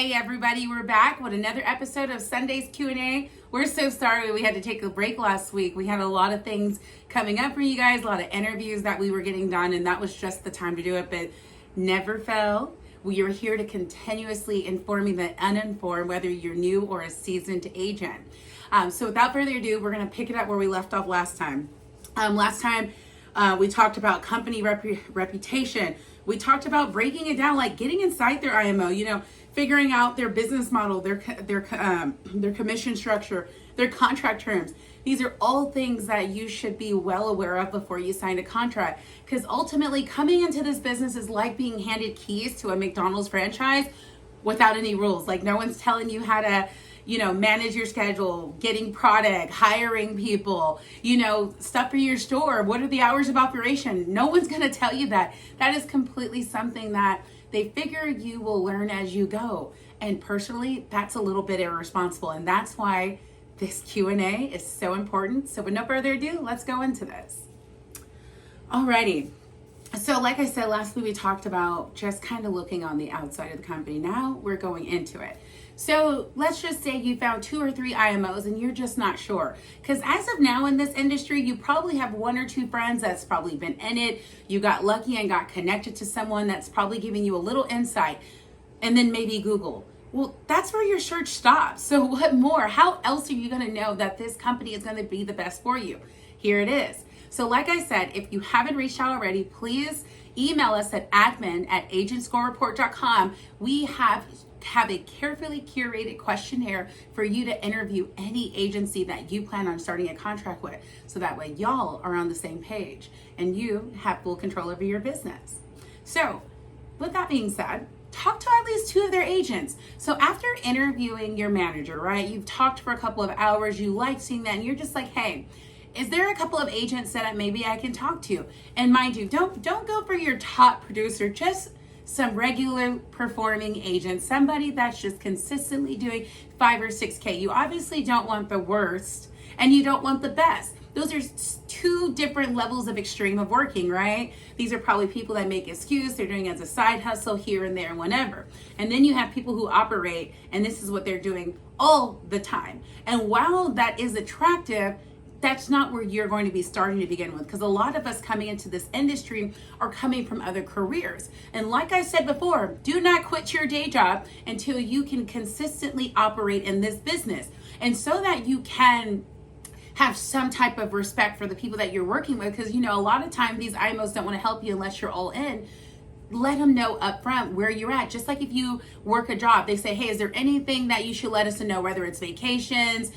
Hey everybody, we're back with another episode of Sunday's Q&A. We're so sorry we had to take a break last week. We had a lot of things coming up for you guys, a lot of interviews that we were getting done, and that was just the time to do it, but never fail. We are here to continuously informing the uninformed, whether you're new or a seasoned agent. So without further ado, we're going to pick it up where we left off last time. We talked about company reputation. We talked about breaking it down, like getting inside their IMO, figuring out their business model, their commission structure, their contract terms. These are all things that you should be well aware of before you sign a contract. Because ultimately, coming into this business is like being handed keys to a McDonald's franchise without any rules. Like no one's telling you how to manage your schedule, getting product, hiring people, stuff for your store. What are the hours of operation? No one's going to tell you that. That is completely something that they figure you will learn as you go. And personally, that's a little bit irresponsible. And that's why this Q&A is so important. So with no further ado, let's go into this. Alrighty. So like I said, last week we talked about just kind of looking on the outside of the company. Now we're going into it. So let's just say you found 2 or 3 IMOs and you're just not sure. Because as of now in this industry, you probably have 1 or 2 friends that's probably been in it. You got lucky and got connected to someone that's probably giving you a little insight. And then maybe Google. Well, that's where your search stops. So what more? How else are you going to know that this company is going to be the best for you? Here it is. So like I said, if you haven't reached out already, please email us at admin@agentscorereport.com. We have a carefully curated questionnaire for you to interview any agency that you plan on starting a contract with. So that way y'all are on the same page and you have full control over your business. So with that being said, talk to at least 2 of their agents. So after interviewing your manager, right, you've talked for a couple of hours, you like seeing that, and you're just like, hey, is there a couple of agents that maybe I can talk to? And mind you, don't go for your top producer, just some regular performing agent, somebody that's just consistently doing 5 or 6K. You obviously don't want the worst and you don't want the best. Those are 2 different levels of extreme of working, right? These are probably people that make excuse, they're doing it as a side hustle here and there and whenever. And then you have people who operate and this is what they're doing all the time. And while that is attractive, that's not where you're going to be starting to begin with, because a lot of us coming into this industry are coming from other careers. And like I said before, do not quit your day job until you can consistently operate in this business. And so that you can have some type of respect for the people that you're working with, because a lot of time these IMOs don't want to help you unless you're all in. Let them know up front where you're at. Just like if you work a job, they say, hey, is there anything that you should let us know, whether it's vacations,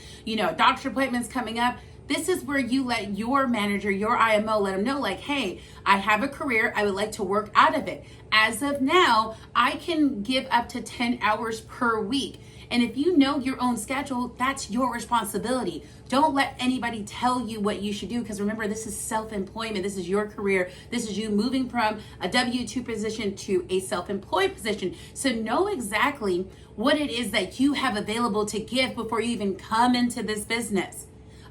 doctor appointments coming up. This is where you let your manager, your IMO, let them know, like, hey, I have a career. I would like to work out of it. As of now, I can give up to 10 hours per week. And if you know your own schedule, that's your responsibility. Don't let anybody tell you what you should do, because remember, this is self-employment. This is your career. This is you moving from a W-2 position to a self-employed position. So know exactly what it is that you have available to give before you even come into this business.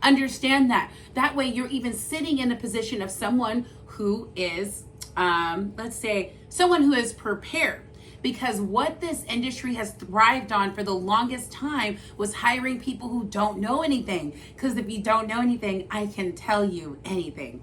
Understand that. That way you're even sitting in the position of someone who is, let's say, someone who is prepared. Because what this industry has thrived on for the longest time was hiring people who don't know anything. Because if you don't know anything, I can tell you anything.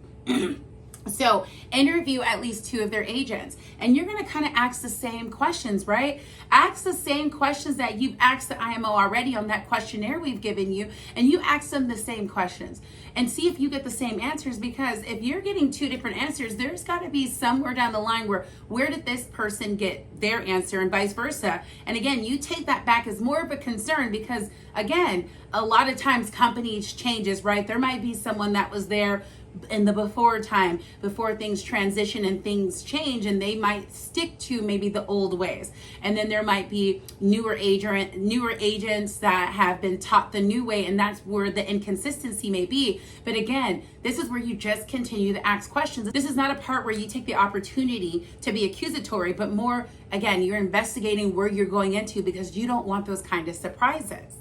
So interview at least 2 of their agents, and you're going to kind of ask the same questions, right? Ask the same questions that you've asked the IMO already on that questionnaire we've given you, and you ask them the same questions and see if you get the same answers. Because if you're getting 2 different answers, there's got to be somewhere down the line where did this person get their answer and vice versa. And again, you take that back as more of a concern, because again, a lot of times companies changes, right? There might be someone that was there in the before time, before things transition and things change, and they might stick to maybe the old ways. And then there might be newer agents that have been taught the new way, and that's where the inconsistency may be. But again, this is where you just continue to ask questions. This is not a part where you take the opportunity to be accusatory, but more, again, you're investigating where you're going into, because you don't want those kind of surprises.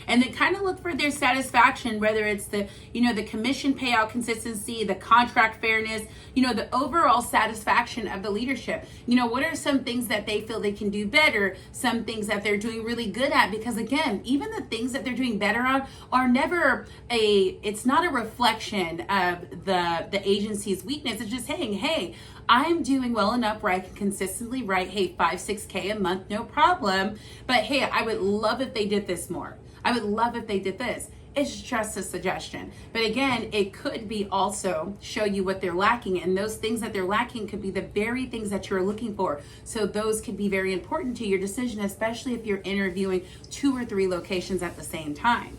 And then kind of look for their satisfaction, whether it's the, the commission payout consistency, the contract fairness, the overall satisfaction of the leadership. What are some things that they feel they can do better, some things that they're doing really good at? Because again, even the things that they're doing better on are never it's not a reflection of the agency's weakness. It's just saying, hey, I'm doing well enough where I can consistently write, hey, 5-6K a month, no problem. But hey, I would love if they did this more. I would love if they did this. It's just a suggestion. But again, it could be also show you what they're lacking. And those things that they're lacking could be the very things that you're looking for. So those could be very important to your decision, especially if you're interviewing 2 or 3 locations at the same time.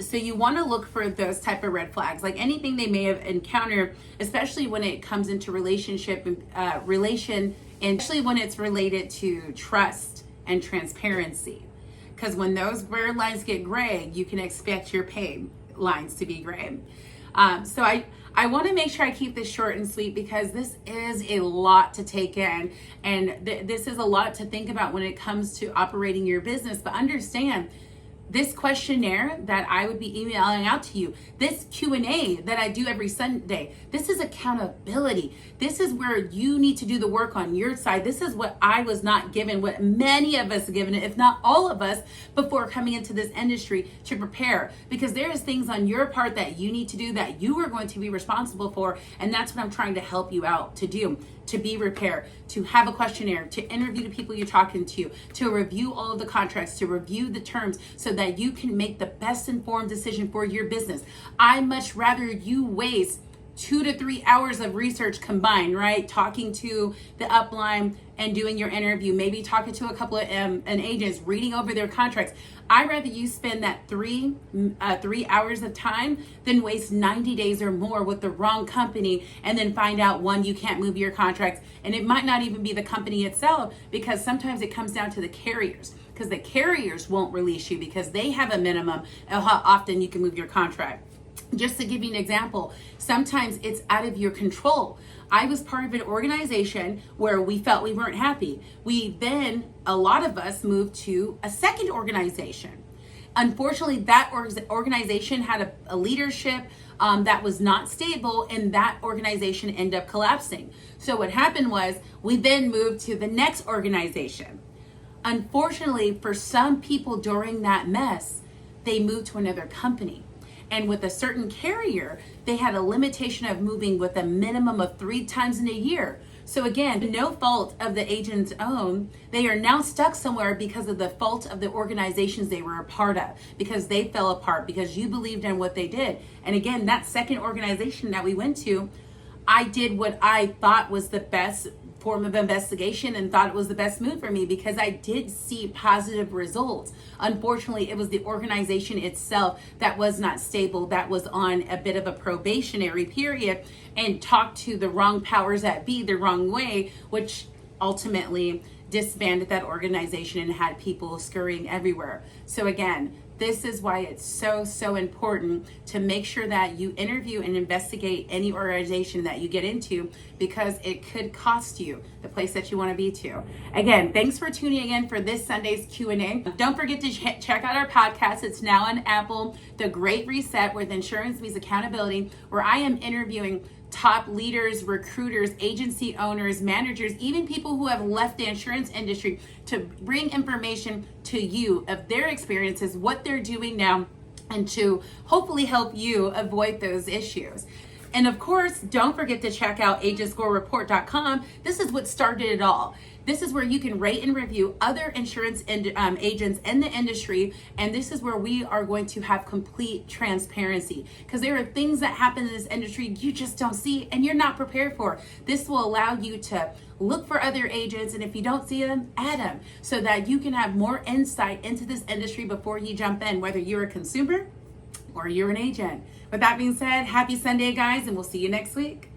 So you want to look for those type of red flags, like anything they may have encountered, especially when it comes into relationship and relation, and especially when it's related to trust and transparency. Because when those gray lines get gray, you can expect your pay lines to be gray. So I want to make sure I keep this short and sweet because this is a lot to take in, and this is a lot to think about when it comes to operating your business. But understand, this questionnaire that I would be emailing out to you, this Q&A that I do every Sunday, this is accountability. This is where you need to do the work on your side. This is what I was not given, what many of us are given, if not all of us, before coming into this industry to prepare. Because there is things on your part that you need to do that you are going to be responsible for. And that's what I'm trying to help you out to do. To be prepared, to have a questionnaire, to interview the people you're talking to review all of the contracts, to review the terms so that you can make the best informed decision for your business. I much rather you waste 2 to 3 hours of research combined, right? Talking to the upline and doing your interview, maybe talking to a couple of agents, reading over their contracts. I'd rather you spend that 3 hours of time than waste 90 days or more with the wrong company and then find out, one, you can't move your contracts, and it might not even be the company itself, because sometimes it comes down to the carriers, because the carriers won't release you because they have a minimum of how often you can move your contract. Just to give you an example, sometimes it's out of your control. I was part of an organization where we felt we weren't happy. A lot of us moved to a second organization. Unfortunately, that organization had a leadership that was not stable, and that organization ended up collapsing. So what happened was we then moved to the next organization. Unfortunately, for some people during that mess, they moved to another company. And with a certain carrier, they had a limitation of moving with a minimum of 3 times in a year. So again, no fault of the agent's own, they are now stuck somewhere because of the fault of the organizations they were a part of, because they fell apart, because you believed in what they did. And again, that second organization that we went to, I did what I thought was the best form of investigation and thought it was the best move for me because I did see positive results. Unfortunately, it was the organization itself that was not stable, that was on a bit of a probationary period and talked to the wrong powers that be the wrong way, which ultimately disbanded that organization and had people scurrying everywhere. So again, this is why it's so important to make sure that you interview and investigate any organization that you get into, because it could cost you the place that you want to be to. Again, thanks for tuning in for this Sunday's Q&A. Don't forget to check out our podcast. It's now on Apple, The Great Reset, where the insurance meets accountability, where I am interviewing top leaders, recruiters, agency owners, managers, even people who have left the insurance industry, to bring information to you of their experiences, what they're doing now, and to hopefully help you avoid those issues. And of course, don't forget to check out agentscorereport.com. This is what started it all. This is where you can rate and review other insurance agents in the industry. And this is where we are going to have complete transparency, because there are things that happen in this industry you just don't see and you're not prepared for. This will allow you to look for other agents, and if you don't see them, add them, so that you can have more insight into this industry before you jump in, whether you're a consumer or you're an agent. With that being said, happy Sunday, guys, and we'll see you next week.